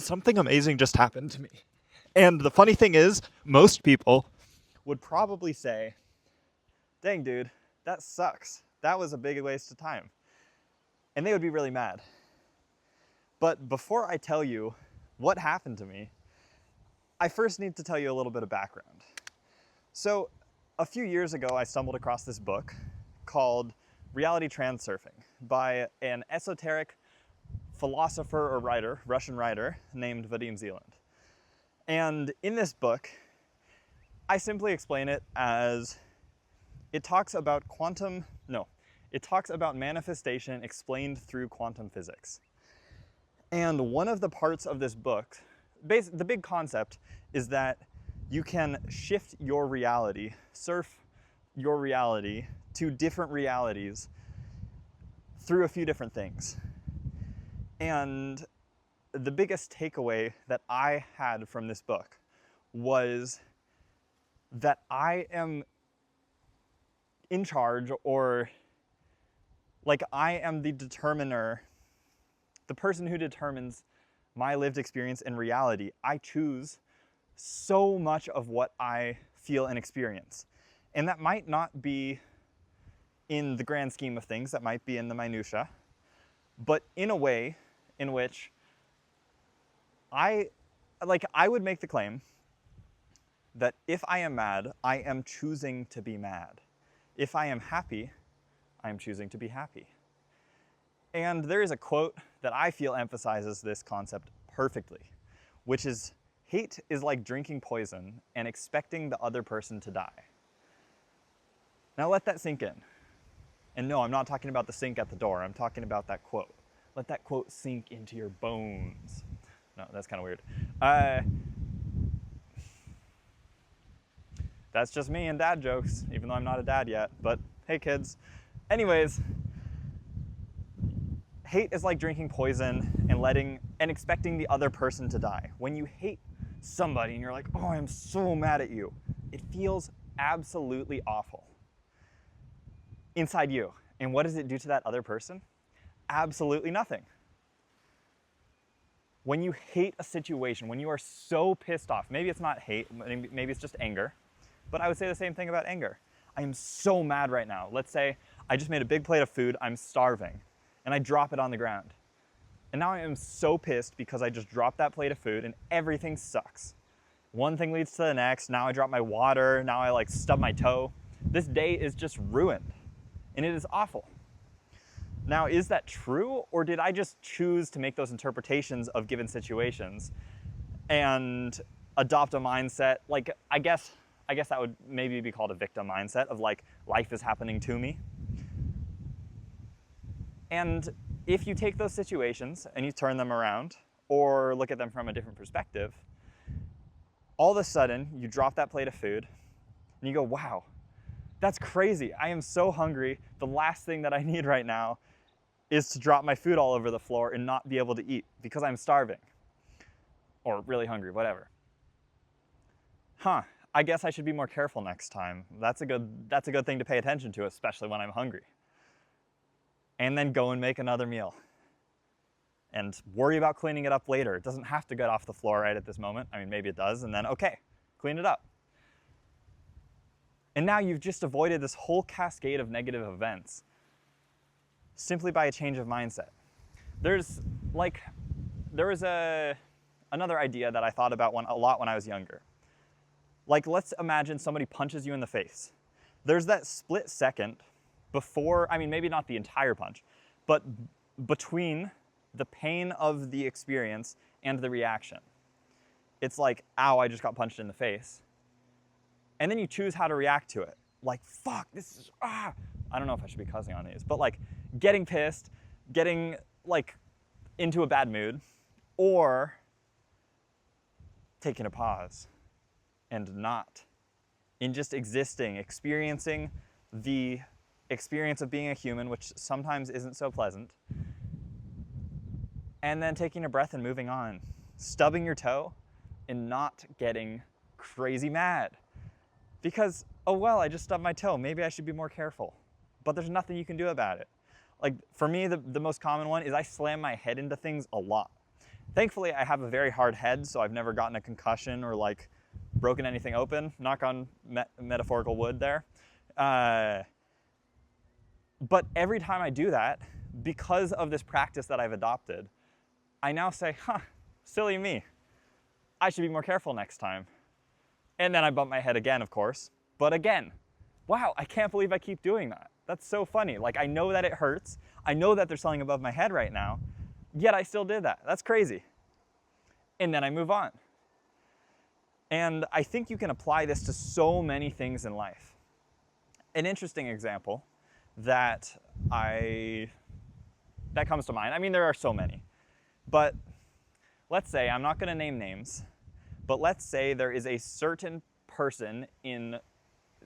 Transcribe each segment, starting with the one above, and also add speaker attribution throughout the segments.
Speaker 1: something amazing just happened to me. And the funny thing is, most people would probably say, dang, dude, that sucks. That was a big waste of time. And they would be really mad. But before I tell you what happened to me, I first need to tell you a little bit of background. So a few years ago, I stumbled across this book called Reality Transurfing by an esoteric philosopher or writer, Russian writer, named Vadim Zeland. And in this book, I simply explain it as it talks about manifestation explained through quantum physics. And one of the parts of this book, the big concept is that you can shift your reality, surf your reality to different realities through a few different things. And the biggest takeaway that I had from this book was that I am in charge, or like I am the determiner, the person who determines my lived experience in reality. I choose so much of what I feel and experience. And that might not be in the grand scheme of things, that might be in the minutia, but in a way in which I would make the claim that if I am mad, I am choosing to be mad. If I am happy, I am choosing to be happy. And there is a quote that I feel emphasizes this concept perfectly, which is, hate is like drinking poison and expecting the other person to die. Now let that sink in. And no, I'm not talking about the sink at the door. I'm talking about that quote. Let that quote sink into your bones. No, that's kind of weird. That's just me and dad jokes, even though I'm not a dad yet. But hey, kids. Anyways, hate is like drinking poison and expecting the other person to die. When you hate somebody and you're like, oh, I'm so mad at you, it feels absolutely awful inside you. And what does it do to that other person? Absolutely nothing. When you hate a situation, when you are so pissed off, maybe it's not hate, maybe it's just anger, but I would say the same thing about anger. I am so mad right now. Let's say I just made a big plate of food, I'm starving, and I drop it on the ground. And now I am so pissed because I just dropped that plate of food and everything sucks. One thing leads to the next, now I drop my water, now I stub my toe. This day is just ruined, and it is awful. Now, is that true, or did I just choose to make those interpretations of given situations and adopt a mindset, I guess that would maybe be called a victim mindset of life is happening to me. And if you take those situations and you turn them around or look at them from a different perspective, all of a sudden you drop that plate of food and you go, wow, that's crazy. I am so hungry. The last thing that I need right now is to drop my food all over the floor and not be able to eat because I'm starving or really hungry, whatever. I guess I should be more careful next time. That's a good thing to pay attention to, especially when I'm hungry. And then go and make another meal and worry about cleaning it up later. It doesn't have to get off the floor right at this moment. I mean, maybe it does, and then okay, clean it up. And now you've just avoided this whole cascade of negative events simply by a change of mindset. There was another idea that I thought about a lot when I was younger. Let's imagine somebody punches you in the face. There's that split second before, maybe not the entire punch, but between the pain of the experience and the reaction. It's like, ow, I just got punched in the face. And then you choose how to react to it. Fuck, this is, I don't know if I should be cussing on these, but getting pissed, getting into a bad mood, or taking a pause and not, in just existing, experiencing the experience of being a human, which sometimes isn't so pleasant, and then taking a breath and moving on, stubbing your toe and not getting crazy mad. Because, oh well, I just stubbed my toe, maybe I should be more careful. But there's nothing you can do about it. For me, the most common one is I slam my head into things a lot. Thankfully, I have a very hard head, so I've never gotten a concussion or like broken anything open. Knock on metaphorical wood there. But every time I do that, because of this practice that I've adopted, I now say, silly me. I should be more careful next time. And then I bump my head again, of course. But again, wow, I can't believe I keep doing that. That's so funny. Like, I know that it hurts. I know that there's something above my head right now, yet I still did that. That's crazy. And then I move on. And I think you can apply this to so many things in life. An interesting example that comes to mind, I mean, there are so many, but let's say, I'm not going to name names, but let's say there is a certain person in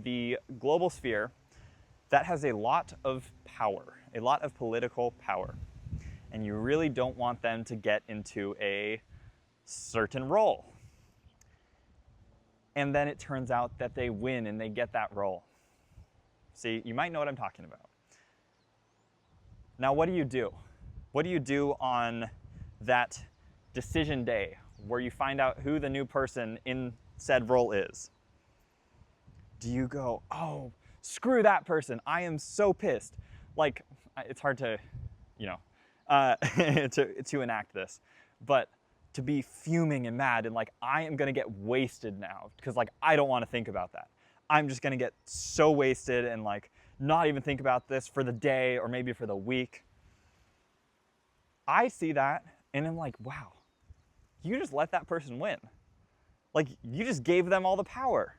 Speaker 1: the global sphere that has a lot of power, a lot of political power, and you really don't want them to get into a certain role. And then it turns out that they win and they get that role. See, you might know what I'm talking about. Now, what do you do? What do you do on that decision day where you find out who the new person in said role is? Do you go, oh, screw that person, I am so pissed? Like, it's hard to, to enact this, but to be fuming and mad and like, I am gonna get wasted now because like, I don't wanna think about that. I'm just gonna get so wasted and like, not even think about this for the day or maybe for the week. I see that and I'm like, wow, you just let that person win. Like, you just gave them all the power.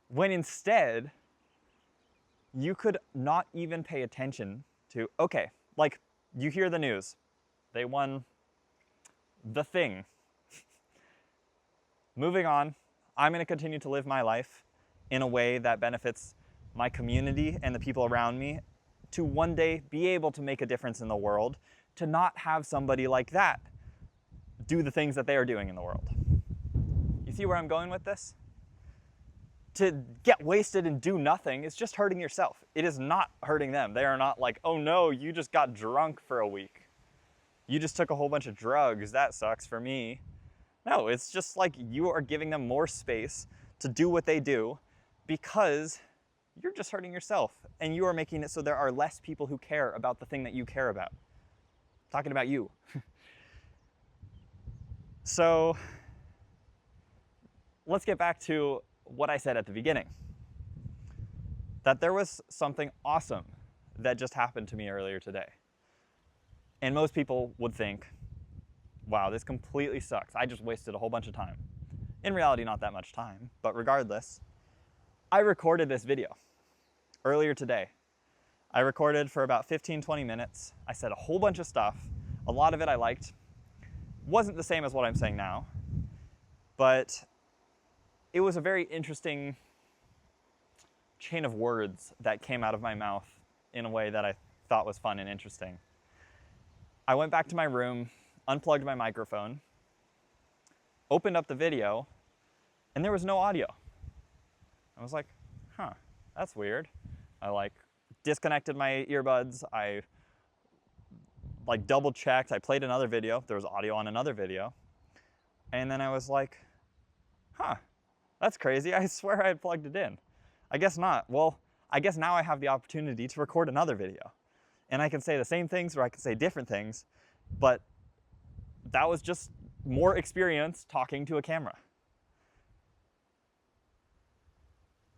Speaker 1: When instead, you could not even pay attention to, okay, like you hear the news, they won the thing. Moving on, I'm gonna continue to live my life in a way that benefits my community and the people around me to one day be able to make a difference in the world, to not have somebody like that do the things that they are doing in the world. You see where I'm going with this? To get wasted and do nothing is just hurting yourself. It is not hurting them. They are not like, oh no, you just got drunk for a week. You just took a whole bunch of drugs. That sucks for me. No, it's just like you are giving them more space to do what they do because you're just hurting yourself and you are making it so there are less people who care about the thing that you care about. Talking about you. So let's get back to what I said at the beginning. That there was something awesome that just happened to me earlier today. And most people would think, wow, this completely sucks. I just wasted a whole bunch of time. In reality, not that much time, but regardless, I recorded this video earlier today. I recorded for about 15-20 minutes. I said a whole bunch of stuff. A lot of it I liked. Wasn't the same as what I'm saying now, but it was a very interesting chain of words that came out of my mouth in a way that I thought was fun and interesting. I went back to my room, unplugged my microphone, opened up the video, and there was no audio. I was like, huh, that's weird. I like disconnected my earbuds. I like double checked. I played another video. There was audio on another video. And then I was like, huh, that's crazy. I swear I had plugged it in. I guess not. Well, I guess now I have the opportunity to record another video. And I can say the same things or I can say different things, but that was just more experience talking to a camera.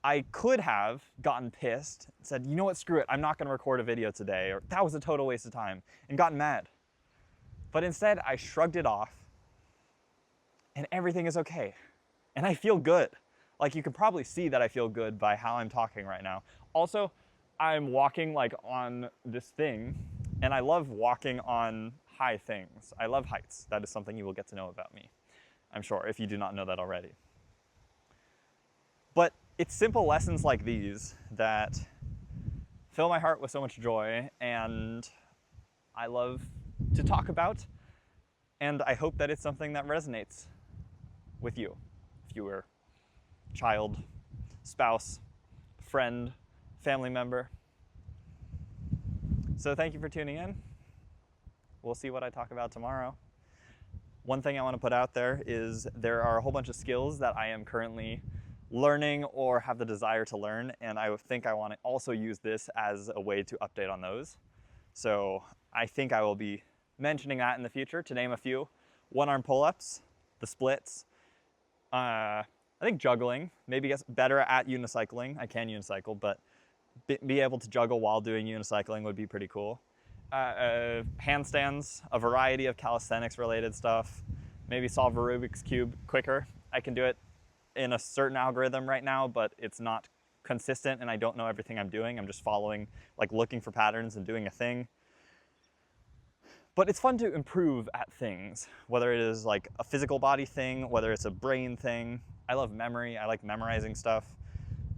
Speaker 1: I could have gotten pissed and said, you know what, screw it, I'm not gonna record a video today, or that was a total waste of time, and gotten mad. But instead, I shrugged it off, and everything is okay. And I feel good. Like, you can probably see that I feel good by how I'm talking right now. Also, I'm walking like on this thing, and I love walking on high things. I love heights. That is something you will get to know about me, I'm sure, if you do not know that already. But it's simple lessons like these that fill my heart with so much joy, and I love to talk about, and I hope that it's something that resonates with you. If you were child, spouse, friend, family member. So thank you for tuning in. We'll see what I talk about tomorrow. one thing I want to put out there is there are a whole bunch of skills that I am currently learning or have the desire to learn, and I think I want to also use this as a way to update on those. So I think I will be mentioning that in the future. To name a few: one-arm pull-ups, the splits, I think juggling, maybe get better at unicycling. I can unicycle, but be able to juggle while doing unicycling would be pretty cool. Handstands, a variety of calisthenics related stuff, maybe solve a Rubik's Cube quicker. I can do it in a certain algorithm right now, but it's not consistent and I don't know everything I'm doing. I'm just following, like looking for patterns and doing a thing. But it's fun to improve at things, whether it is like a physical body thing, whether it's a brain thing. I love memory, I like memorizing stuff.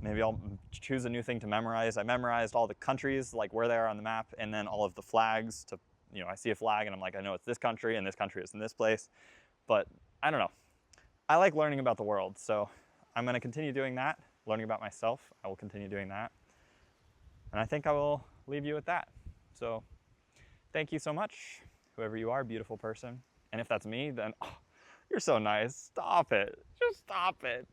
Speaker 1: Maybe I'll choose a new thing to memorize. I memorized all the countries, like where they are on the map, and then all of the flags to, you know, I see a flag and I'm like, I know it's this country and this country is in this place. But I don't know. I like learning about the world, so I'm gonna continue doing that, learning about myself. I will continue doing that. And I think I will leave you with that. So thank you so much, whoever you are, beautiful person. And if that's me, then, oh, you're so nice. Stop it. Just stop it.